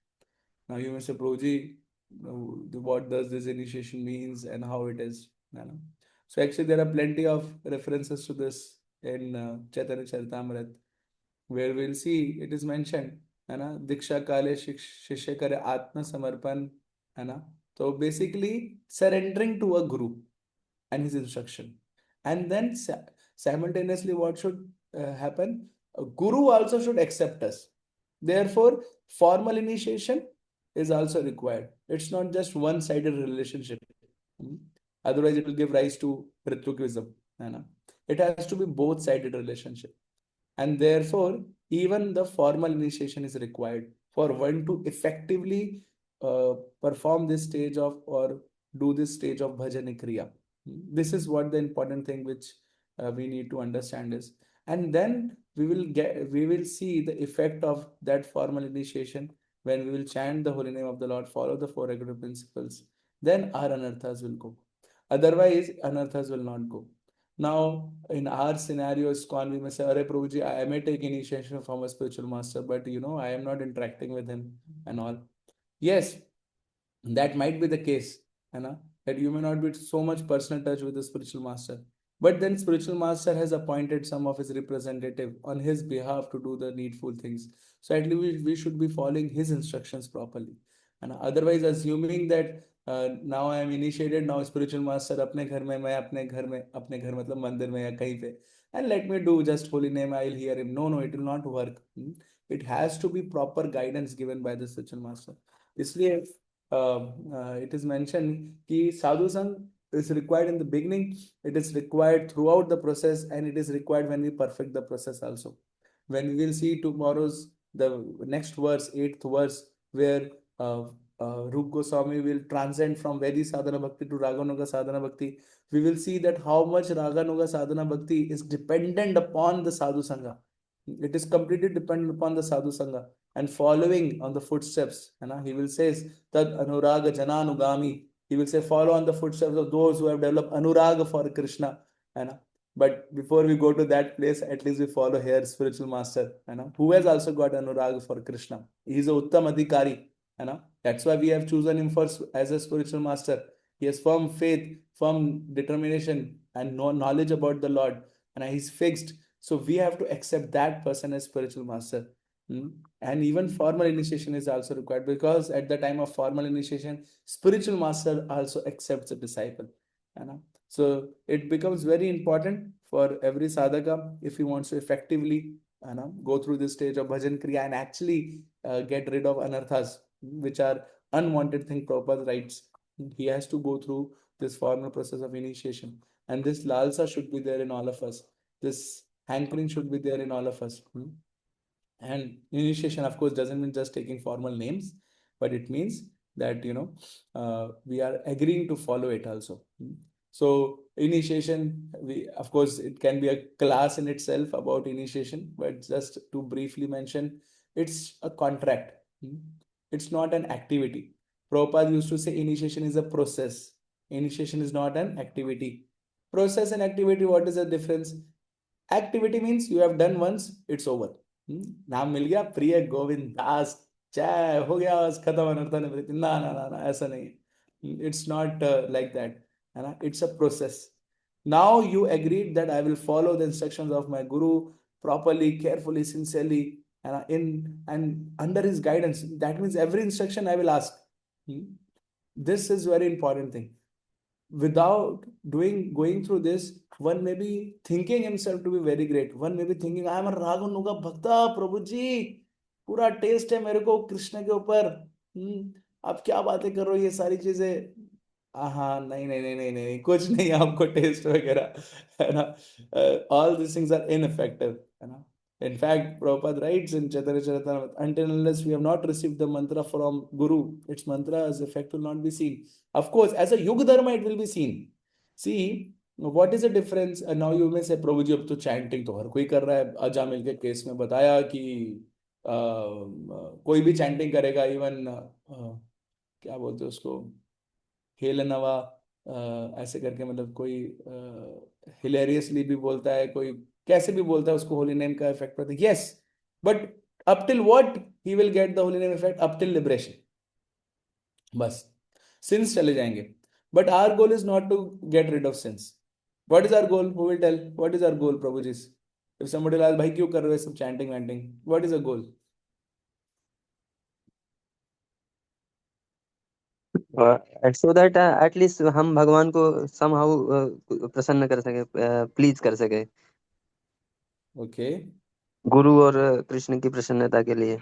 Now you may say, Prabhuji, what does this initiation means and how it is? You know? So actually, there are plenty of references to this in Chaitanya Charitamrita, where we'll see it is mentioned, है ना, दीक्षा काले शिष्य करे आत्म समर्पण, है ना. So basically, surrendering to a guru and his instruction, and then simultaneously, what should happen? A guru also should accept us. Therefore, formal initiation is also required. It's not just one-sided relationship. Hmm. Otherwise, it will give rise to Ritukism. It has to be both-sided relationship. And therefore, even the formal initiation is required for one to effectively perform this stage of or do this stage of bhajani kriya. This is what the important thing which we need to understand is. And then we will see the effect of that formal initiation when we will chant the holy name of the Lord, follow the four regular principles. Then our anarthas will go. Otherwise, anarthas will not go. Now, in our scenario, ISKCON, we may say, Arey Prabhuji, I may take initiation from a spiritual master, but I am not interacting with him and all. Yes, that might be the case, that you may not be so much personal touch with the spiritual master. But then spiritual master has appointed some of his representative on his behalf to do the needful things. So at least we should be following his instructions properly. And otherwise, assuming that now I am initiated, now spiritual master अपने घर में, मैं अपने घर मतलब मंदिर में या कहीं पे, and let me do just holy name, I'll hear him. No, it will not work. It has to be proper guidance given by the spiritual master. इसलिए it is mentioned कि sadhu sang is required in the beginning, it is required throughout the process, and it is required when we perfect the process also. When we will see tomorrow's the next verse, eighth verse, where Rup Goswami will transcend from Vedi sadhana bhakti to Raganuga sadhana bhakti, we will see that how much Raganuga sadhana bhakti is dependent upon the sadhu sangha. It is completely dependent upon the sadhu sangha and following on the footsteps. He will say that anuraga jananugami. He will say follow on the footsteps of those who have developed anuraga for Krishna. But before we go to that place, at least we follow here spiritual master, who has also got anuraga for Krishna. He is a uttam adhikari. That's why we have chosen him for as a spiritual master. He has firm faith, firm determination, and knowledge about the Lord, and he's fixed. So we have to accept that person as spiritual master. And even formal initiation is also required, because at the time of formal initiation, spiritual master also accepts a disciple. So it becomes very important for every sadhaka, if he wants to effectively go through this stage of bhajan kriya and actually get rid of anarthas, which are unwanted thing. Prabhupada writes, he has to go through this formal process of initiation. And this lalsa should be there in all of us. This hankering should be there in all of us. And initiation, of course, doesn't mean just taking formal names, but it means that we are agreeing to follow it also. So initiation, we of course it can be a class in itself about initiation, but just to briefly mention, it's a contract. It's not an activity. Prabhupada used to say initiation is a process. Initiation is not an activity. Process and activity, what is the difference? Activity means you have done once, it's over. नाम मिल गया, प्रिय गोविंद दास, जय हो गया, बस खत्म, अनर्थन everything, ना ना ना ना, ऐसा नहीं. It's not like that, है ना. It's a process. Now you agreed that I will follow the instructions of my guru properly, carefully, sincerely, and under his guidance. That means every instruction I will ask. This is very important thing. Without going through this, one may be thinking himself to be very great. One may be thinking, I am a Raganuga Bhakta, Prabhuji, पूरा test है मेरे को कृष्ण के ऊपर. आप क्या बातें कर रहे हो, ये सारी चीजें. हाँ, नहीं नहीं नहीं नहीं नहीं, कुछ नहीं आपको टेस्ट वगैरह, है ना. All this things are ineffective, है ना. In fact, Prabhupada writes in Chaitanya Charitamrita, until unless we have not received the mantra from Guru, its mantra's effect will not be seen. Of course, as a Yuga Dharma, it will be seen. See, what is the difference? Now you may say, Prabhu ji, अब तो chanting तो हर कोई कर रहा है. अजामिल के case में बताया कि कोई भी chanting करेगा, इवन क्या बोलते हैं उसको, हेल नवा, ऐसे करके, मतलब कोई हिलेरियसली भी बोलता है, कोई कैसे भी बोलता है, उसको होली नेम का इफेक्ट पड़ता है. Yes, but up till what he will get the holy name effect? Up till liberation, बस. सिंस चले जाएंगे, but our goal is not to get rid of sins. What is our goal? Who will tell what is our goal, प्रभु जी? If somebody like, भाई क्यों कर रहे हो सब chanting wanting, what is a goal? So that at least हम भगवान को समहाउ प्रसन्न कर सके, प्लीज कर सके, ओके गुरु और कृष्ण की प्रसन्नता के लिए.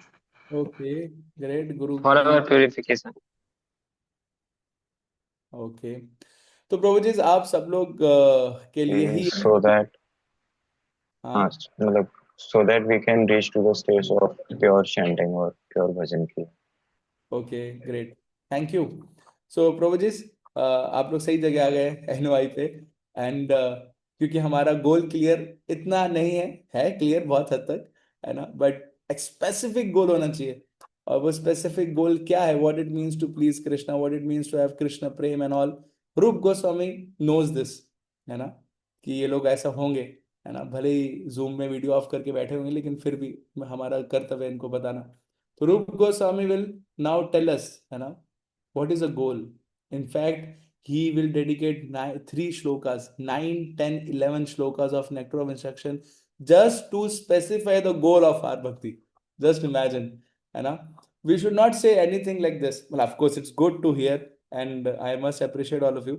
Okay, great. गुरु For की, our purification. ओके. तो प्रभु जी, आप सब लोग के लिए ही, so that हाँ, मतलब so that we can reach to the stage of pure chanting or pure bhajan ki. Okay, great, thank you. So प्रभु जी, आप लोग सही जगह आ गए एनओआई पे. एंड क्योंकि हमारा गोल क्लियर इतना नहीं है क्लियर बहुत हद तक, है ना, बट एक स्पेसिफिक गोल होना चाहिए. और वो स्पेसिफिक गोल क्या है? What it means to please Krishna, what it means to have Krishna prem and all. Rupa Goswami knows this, है ना, कि ये लोग ऐसा होंगे, है ना. भले ही जूम में वीडियो ऑफ करके बैठे होंगे, लेकिन फिर भी हमारा कर्तव्य है इनको बताना. तो रूप Goswami will now tell us, है ना, what is the goal. In fact, he will dedicate 3 shlokas, 9, 10, 11 shlokas of nectar of instruction just to specify the goal of our bhakti. Just imagine, है ना. We should not say anything like this. Well, of course, it's good to hear, and I must appreciate all of you.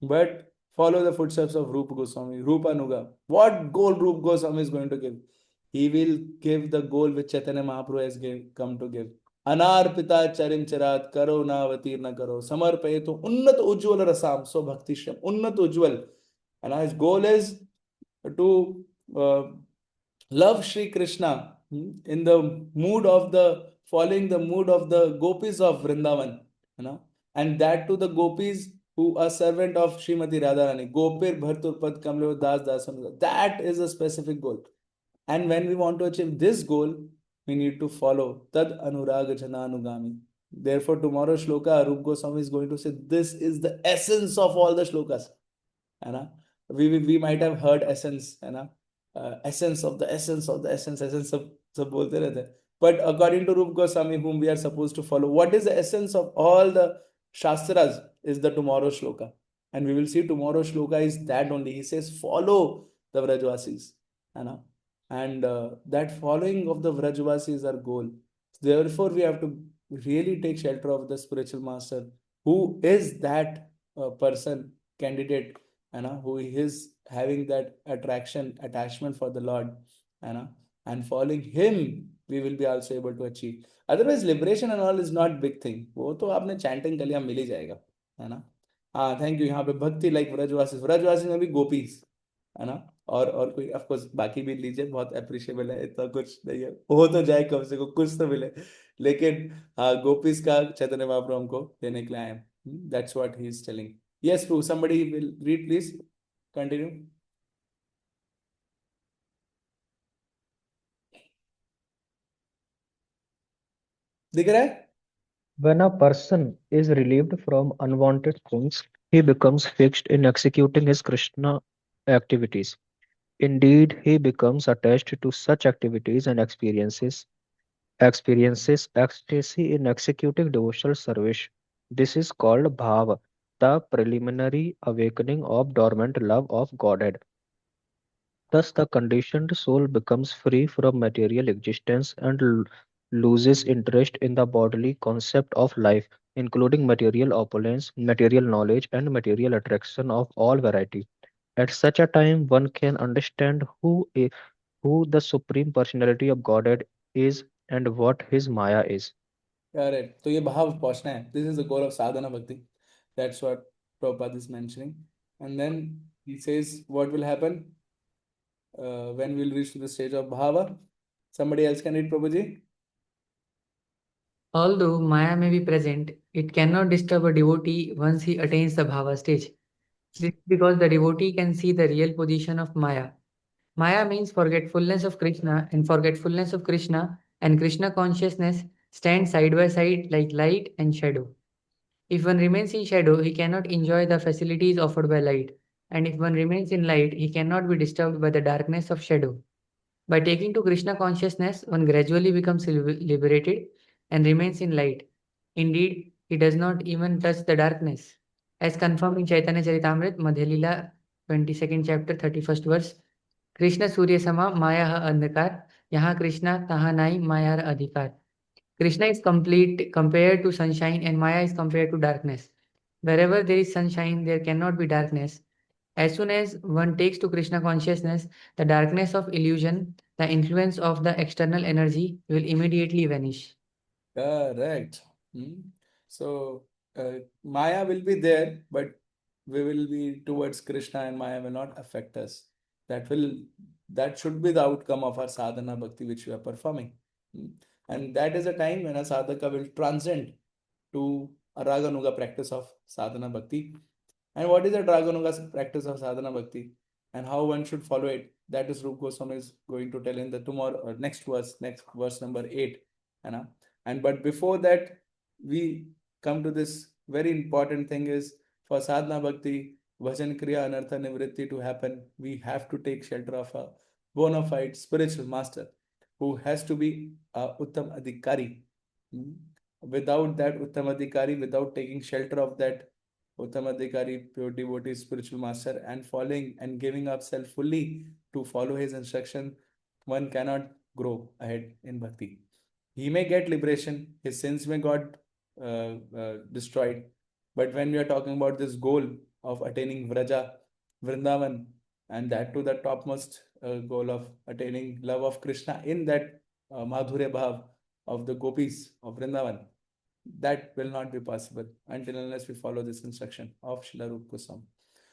But follow the footsteps of Rupa Goswami, Rupa Nuga. What goal Rupa Goswami is going to give? He will give the goal which Chaitanya Mahaprabhu has come to give. अनार्पिता चरिम चिरात करो ना अवतीर्ण करो समर्पये तो उन्नत उज्ज्वल रसाम सो भक्ति श्रम उन्नत उज्ज्वल. And his goal is to love Sri Krishna in the mood of the following the mood of the gopis of Vrindavan, and that to the gopis who are servant of Srimati Radharani. Gopir Bhartur Pad Kamlev Das Dasan. That is a specific goal. And when we want to achieve this goal, we need to follow Tad Anuraga Jananugami. Therefore, tomorrow's shloka, Rup Goswami is going to say, this is the essence of all the shlokas. है ना. We might have heard essence, है ना, essence of the essence of the essence, essence सब बोलते रहते हैं. But according to Rup Goswami, whom we are supposed to follow, what is the essence of all the shastras is the tomorrow shloka. And we will see tomorrow shloka is that only. He says, follow the Vrajvasis, है ना. And that following of the Vrajvasi is our goal. Therefore, we have to really take shelter of the spiritual master, who is that person, candidate, who is having that attachment for the Lord, and following him, we will be also able to achieve. Otherwise, liberation and all is not big thing. वो तो आपने chanting कर लिया, मिल ही जाएगा, है ना. हाँ, thank you. यहाँ पे भक्ति लाइक व्रजवासी, व्रजवासी में भी गोपीज, है ना. और कोई ऑफ कोर्स बाकी भी लीजिए, बहुत अप्रिशिएबल है, इतना कुछ नहीं है, हो तो जाए कम से कम कुछ तो मिले। लेकिन हाँ, गोपीज का चैतन्य महाप्रभु हमको देने के लिए आए हैं, that's what he is telling. Yes Prabhu, somebody will read please, continue। दिख रहा है? When a person is relieved from unwanted things, he becomes fixed in executing his Krishna activities. Indeed, he becomes attached to such activities and experiences ecstasy in executing devotional service. This is called bhava, the preliminary awakening of dormant love of Godhead. Thus, the conditioned soul becomes free from material existence and loses interest in the bodily concept of life, including material opulence, material knowledge, and material attraction of all variety. At such a time, one can understand who the Supreme Personality of Godhead is and what his Maya is. Correct, तो ये भाव पहुंचना है, this is the goal of sadhana bhakti, that's what Prabhupada is mentioning. And then he says what will happen when we'll reach to the stage of bhava। Somebody else can read, Prabhuji। Although Maya may be present, it cannot disturb a devotee once he attains the Bhava stage. This is because the devotee can see the real position of Maya. Maya means forgetfulness of Krishna, and forgetfulness of Krishna and Krishna consciousness stand side by side like light and shadow. If one remains in shadow, he cannot enjoy the facilities offered by light, and if one remains in light, he cannot be disturbed by the darkness of shadow. By taking to Krishna consciousness, one gradually becomes liberated and remains in light. Indeed, he does not even touch the darkness. As confirmed in Chaitanya Charitamrita, Madhya Leela, 22nd chapter, 31st verse, Krishna सूर्य समा माया अंधकार यहाँ कृष्णा तहाँ नाई माया अधिकार. Krishna is complete compared to sunshine and Maya is compared to darkness. Wherever there is sunshine, there cannot be darkness. As soon as one takes to Krishna consciousness, the darkness of illusion, the influence of the external energy will immediately vanish. Correct. Hmm. So Maya will be there, but we will be towards Krishna, and Maya will not affect us. That will that should be the outcome of our sadhana bhakti which we are performing. Hmm. And that is a time when a sadhaka will transcend to a raganuga practice of sadhana bhakti. And what is the raganuga practice of sadhana bhakti, and how one should follow it? That is Rupa Goswami is going to tell in the tomorrow next verse number 8. You know? And but before that, we come to this very important thing is for sadhana bhakti, bhajan kriya, anartha nivritti to happen, we have to take shelter of a bona fide spiritual master who has to be a uttam adhikari. Hmm. Without that uttam adhikari, without taking shelter of that uttam adhikari, pure devotee, spiritual master, and following and giving up self fully to follow his instruction, one cannot grow ahead in bhakti. He may get liberation, his sins may got destroyed. But when we are talking about this goal of attaining Vraja, Vrindavan, and that to the topmost goal of attaining love of Krishna in that Madhurya Bhav of the gopis of Vrindavan, that will not be possible until unless we follow this instruction of Srila Rupa Goswami.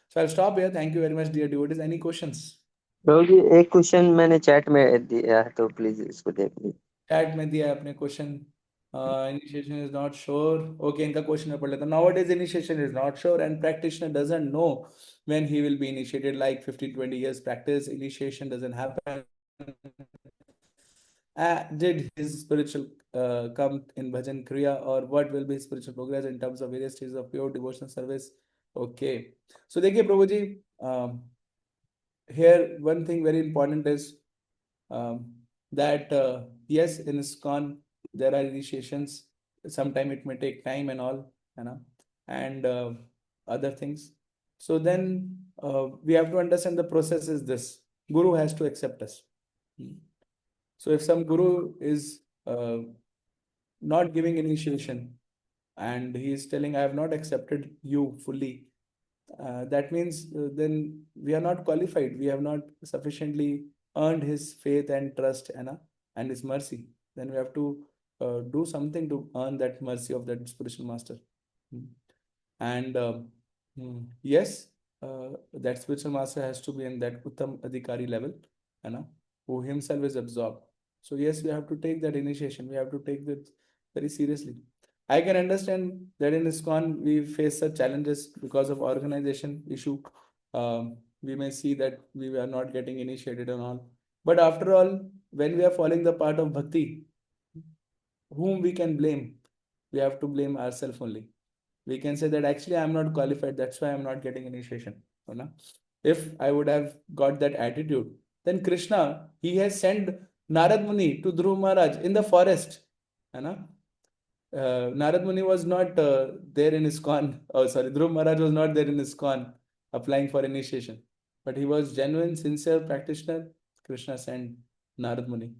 So I'll stop here. Thank you very much, dear devotees. Any questions? प्रभु जी एक question मैंने chat में दिया है तो please इसको देख लीजिए. Chat में दिया है आपने question. Initiation is not sure. Okay, इनका क्वेश्चन में पढ़ लेता हूँ. Nowadays initiation is not sure and practitioner doesn't know when he will be initiated. Like 15-20 years practice, initiation doesn't happen. Did his spiritual come in bhajan kriya, or what will be his spiritual progress in terms of various stages of pure devotional service? Okay, so देखिए प्रभु जी, here one thing very important is that yes, in ISKCON there are initiations. Sometime it may take time and all, you know, and other things. So then we have to understand the process is this: Guru has to accept us. So if some Guru is not giving initiation and he is telling, I have not accepted you fully, that means then we are not qualified. We have not sufficiently earned his faith and trust and his mercy. Then we have to do something to earn that mercy of that spiritual master. And yes, that spiritual master has to be in that Uttam Adhikari level, you know, who himself is absorbed. So yes, we have to take that initiation. We have to take that very seriously. I can understand that in ISKCON we face such challenges because of organization issue. We may see that we are not getting initiated and all. But after all, when we are following the part of bhakti, whom we can blame? We have to blame ourselves only. We can say that actually I'm not qualified, that's why I'm not getting initiation. You know? If I would have got that attitude, then Krishna, he has sent Narad Muni to Dhruv Maharaj in the forest. You know? Narad Muni was not there in ISKCON. Oh, sorry, Dhruv Maharaj was not there in ISKCON applying for initiation. But he was genuine, sincere practitioner. Krishna sent Narad Muni.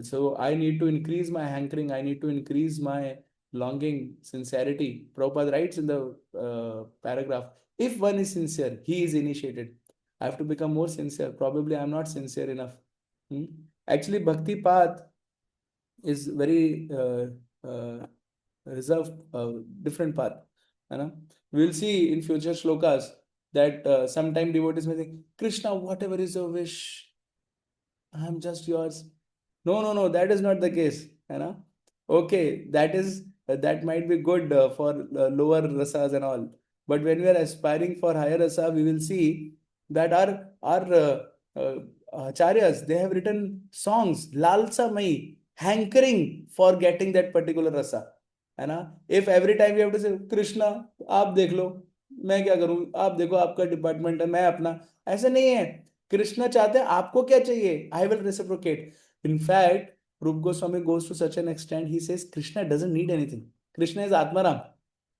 So I need to increase my hankering. I need to increase my longing, sincerity. Prabhupada writes in the paragraph, if one is sincere, he is initiated. I have to become more sincere. Probably I'm not sincere enough. Hmm? Actually, Bhakti path is very reserved, different path. You know? We will see in future shlokas that sometime devotees may think, Krishna, whatever is your wish, I am just yours. No, no, no, that is not the case. You know? Okay, that might be good for lower rasas and all. But when we are aspiring for higher rasa, we will see that uh, acharyas, they have written songs, lalsa mai, hankering for getting that particular rasa. है ना? If every time we have to say Krishna आप देख लो, मैं क्या करूं, आप देखो आपका डिपार्टमेंट है, मैं अपना, ऐसा नहीं है. कृष्णा चाहते हैं आपको क्या चाहिए, I will reciprocate. In fact, Rup Goswami goes to such an extent, he says Krishna doesn't need anything. Krishna is Atmaram.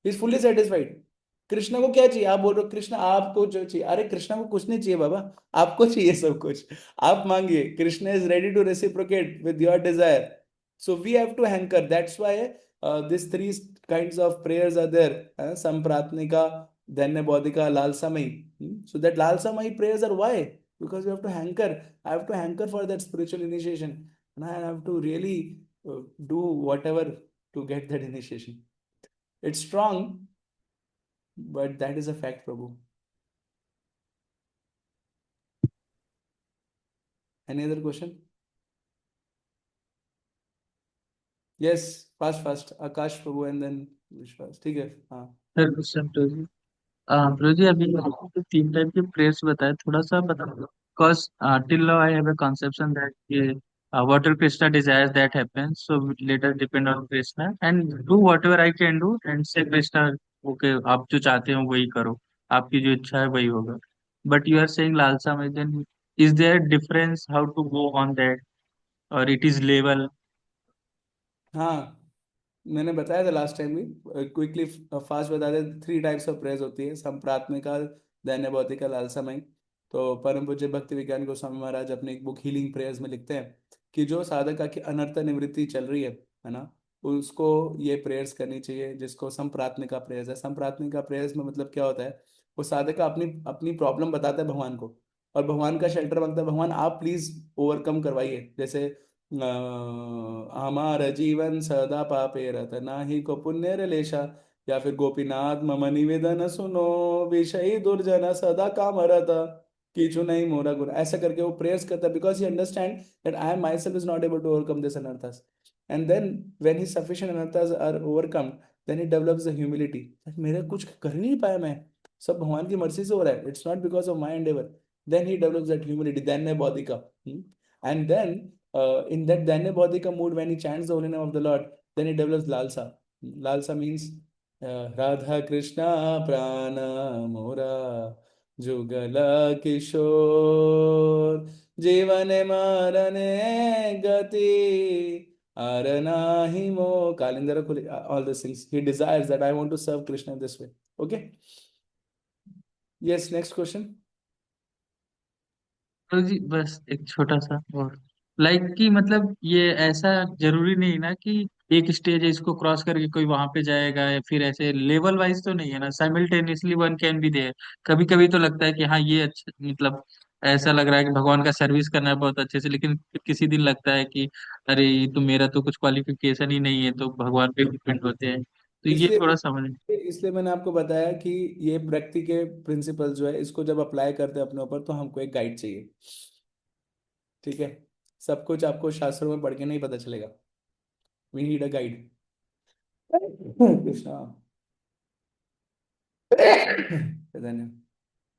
He is fully satisfied. Krishna को क्या चाहिए, आप बोल रहे हो कृष्णा आपको जो चाहिए, अरे कृष्णा को कुछ नहीं चाहिए बाबा, आपको चाहिए सब कुछ, आप मांगिए. Krishna is ready to reciprocate with your desire. So we have to hanker. That's why these three kinds of prayers are there. Sampratnika, Dhanya Bodhika, Lalsamai. So that Lalsamai prayers are why? Because you have to hanker. I have to hanker for that spiritual initiation. And I have to really do whatever to get that initiation. It's strong, but that is a fact, Prabhu. Any other question? Yes, fast. Akash Prabhu and then Vishwas. ठीक है, हाँ. Sir question तो जी प्रभु जी अभी आपको तीन type के prayers बताए, थोड़ा सा बता दो. Because till now I have a conception that whatever Krishna desires that happens, so let us depend on Krishna and do whatever I can do and say Krishna, okay, आप जो चाहते हो वही करो, आपकी जो इच्छा है वही होगा. But you are saying lalsa mein, then is there a difference how to go on that or it is level? हाँ, मैंने बताया था लास्ट टाइम भी. क्विकली फास्ट बता दे. थ्री टाइप्स ऑफ प्रेयर्स होती है, संप्रार्थमिका, दैन्य भौतिका, लालसामयी. तो परम पूज्य भक्ति विज्ञान गोस्वामी महाराज अपने एक बुक हीलिंग प्रेयर्स में लिखते हैं कि जो साधका की अनर्थ निवृत्ति चल रही है ना, उसको ये प्रेयर्स करनी चाहिए, जिसको संप्रार्थमिका प्रेयर्स है. संप्रार्थमिका प्रेयर्स में मतलब क्या होता है, वो साधका अपनी अपनी प्रॉब्लम बताता है भगवान को, और भगवान का शेल्टर मांगता है, भगवान आप प्लीज ओवरकम करवाइए. जैसे हमारा जीवन सदा पापे रत नाही को पुण्य लेशा, या फिर गोपीनाथ मम निवेदन सुनो, विषयी दुर्जन सदा काम रत, कीचु नहीं मोरा गुण, ऐसा करके वो प्रेयर्स करता है. Because he understand that I am my self is not able to overcome this anarthas. And then when he sufficient anarthas are overcome, then he develops the humility, मेरे कुछ कर ही नहीं पाया मैं, सब भगवान की मर्जी से हो रहा है, it's not because of my endeavour. Then he develops that humility, then बौद्धिका. And then in that Danya Bodhika mood, when he chants the holy name of the Lord, then he develops Lalsa. Lalsa means Radha Krishna Prana Mora Jugala Kishore Jivane Marane Gati Aranahi Mo Kalindara Kuli, all these things. He desires that I want to serve Krishna this way. Okay? Yes, next question. तो जी बस एक छोटा सा और कि मतलब ये ऐसा जरूरी नहीं ना कि एक स्टेज है इसको क्रॉस करके कोई वहां पे जाएगा, या फिर ऐसे लेवल वाइज तो नहीं है ना, simultaneously one can be there. कभी कभी तो लगता है कि हाँ ये अच्छा, मतलब ऐसा लग रहा है कि भगवान का सर्विस करना है बहुत अच्छे से, लेकिन फिर किसी दिन लगता है कि अरे ये तो मेरा तो कुछ क्वालिफिकेशन ही नहीं है, तो भगवान पे डिपेंड होते हैं. तो ये इसलिए थोड़ा समझ। इसलिए मैंने आपको बताया कि ये व्यक्ति के प्रिंसिपल जो है, इसको जब अप्लाई करते हैं अपने ऊपर, तो हमको एक गाइड चाहिए। ठीक है, सब कुछ आपको शास्त्रों में पढ़ के नहीं पता चलेगा। We need a guide. Krishna.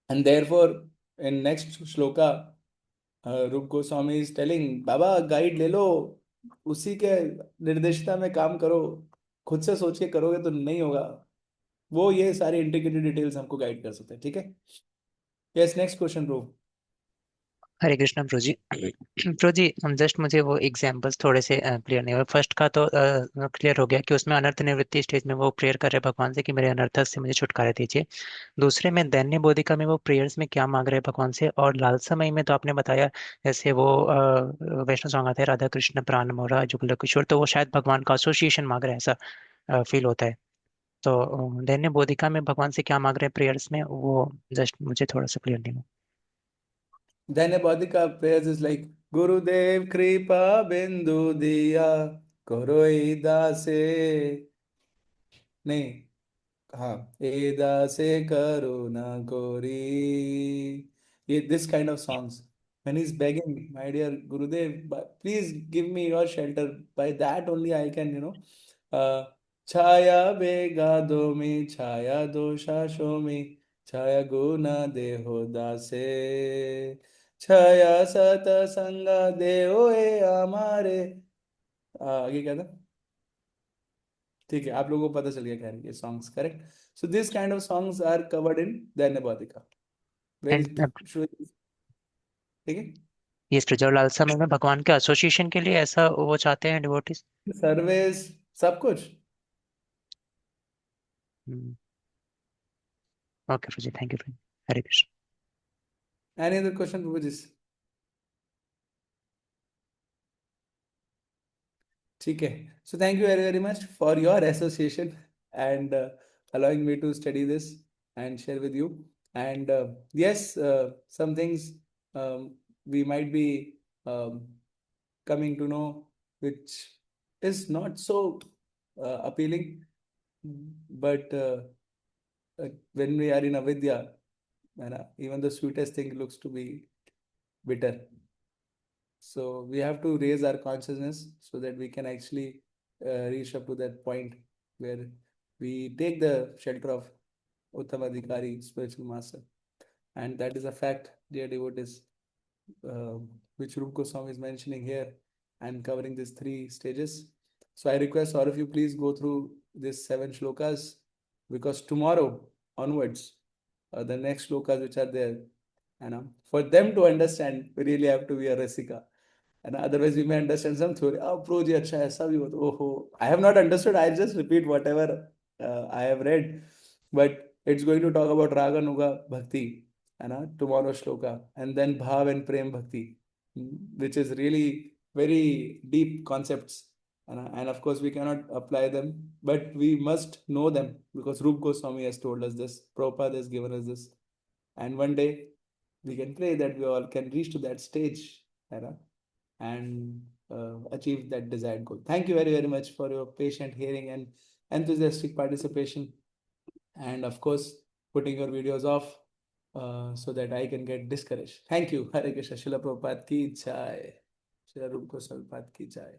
And therefore, in next shloka, Rupa Goswami is telling, बाबा गाइड ले लो, उसी के निर्देशता में काम करो, खुद से सोच के करोगे तो नहीं होगा। वो ये सारी इंटीग्रेटेड डिटेल्स हमको गाइड कर सकते हैं। ठीक है, यस, नेक्स्ट क्वेश्चन ब्रो। हरे कृष्णा प्रभु जी। प्रभु जी, हम जस्ट मुझे वो एग्जांपल्स थोड़े से क्लियर नहीं हुए। फर्स्ट का तो क्लियर हो गया कि उसमें अनर्थ निवृत्ति स्टेज में वो प्रेयर कर रहे हैं भगवान से कि मेरे अनर्थ से मुझे छुटकारा दीजिए। दूसरे में दैन्य बोधिका में वो प्रेयर्स में क्या मांग रहे हैं भगवान से। और लालसामयी में तो आपने बताया जैसे वो वैष्णव सॉन्ग आते हैं, राधा कृष्ण प्राण मोरा जुगल किशोर, तो वो शायद भगवान का एसोसिएशन मांग रहे हैं, ऐसा फील होता है। तो दैन्य बोधिका में भगवान से क्या मांग रहे हैं प्रेयर्स में, वो जस्ट मुझे थोड़ा सा क्लियर नहीं हुआ। Then Bodhika prayers is like Gurudev Kripa Bindu Diya Koroi Dase, नहीं, हाँ, एदा से करुणा कोरी, ये this kind of songs, when he's begging, my dear Gurudev, please give me your shelter, by that only I can, छाया बेगा दो में छाया दोषा show में छाया गुना देहो दासे छाया सत संगा देहो ए हमारे। आगे क्या था? ठीक है, आप लोगों को पता चल गया, खैर ये songs correct. So this kind of songs are covered in दैन्यवादिका, वेरी। एंड ठीक है, ये स्पिरिचुअल लालसा में भगवान के एसोसिएशन के लिए ऐसा वो चाहते हैं डिवोटीज। सर्विस, सब कुछ। ओके प्रभु जी, thank you. Hare Krishna. Any other question प्रभुजीस? ठीक है, so thank you very very much for your association and allowing me to study this and share with you. And yes, some things um, we might be um, coming to know which is not so appealing, but when we are in avidya, even the sweetest thing looks to be bitter. So we have to raise our consciousness so that we can actually reach up to that point where we take the shelter of Uttamadhikari, spiritual master. And that is a fact, dear devotees, uh, which Rupa Goswami is mentioning here and covering these three stages. So I request all of you, please go through these 7 shlokas, because tomorrow onwards, the next shlokas which are there, for them to understand, we really have to be a Rasika. And otherwise, we may understand some theory. Oh, pro ji, acha, aisa bhi hota. Oh, I have not understood. I just repeat whatever I have read. But it's going to talk about Raga Nuga Bhakti, tomorrow shloka, and then Bhav and Prem Bhakti, which is really very deep concepts. And of course, we cannot apply them, but we must know them because Rup Goswami has told us this. Prabhupada has given us this. And one day, we can pray that we all can reach to that stage, and achieve that desired goal. Thank you very, very much for your patient hearing and enthusiastic participation. And of course, putting your videos off so that I can get discouraged. Thank you. Hare Krishna. Srila Prabhupada ki jai. Srila Rupa Goswami Pad ki jai.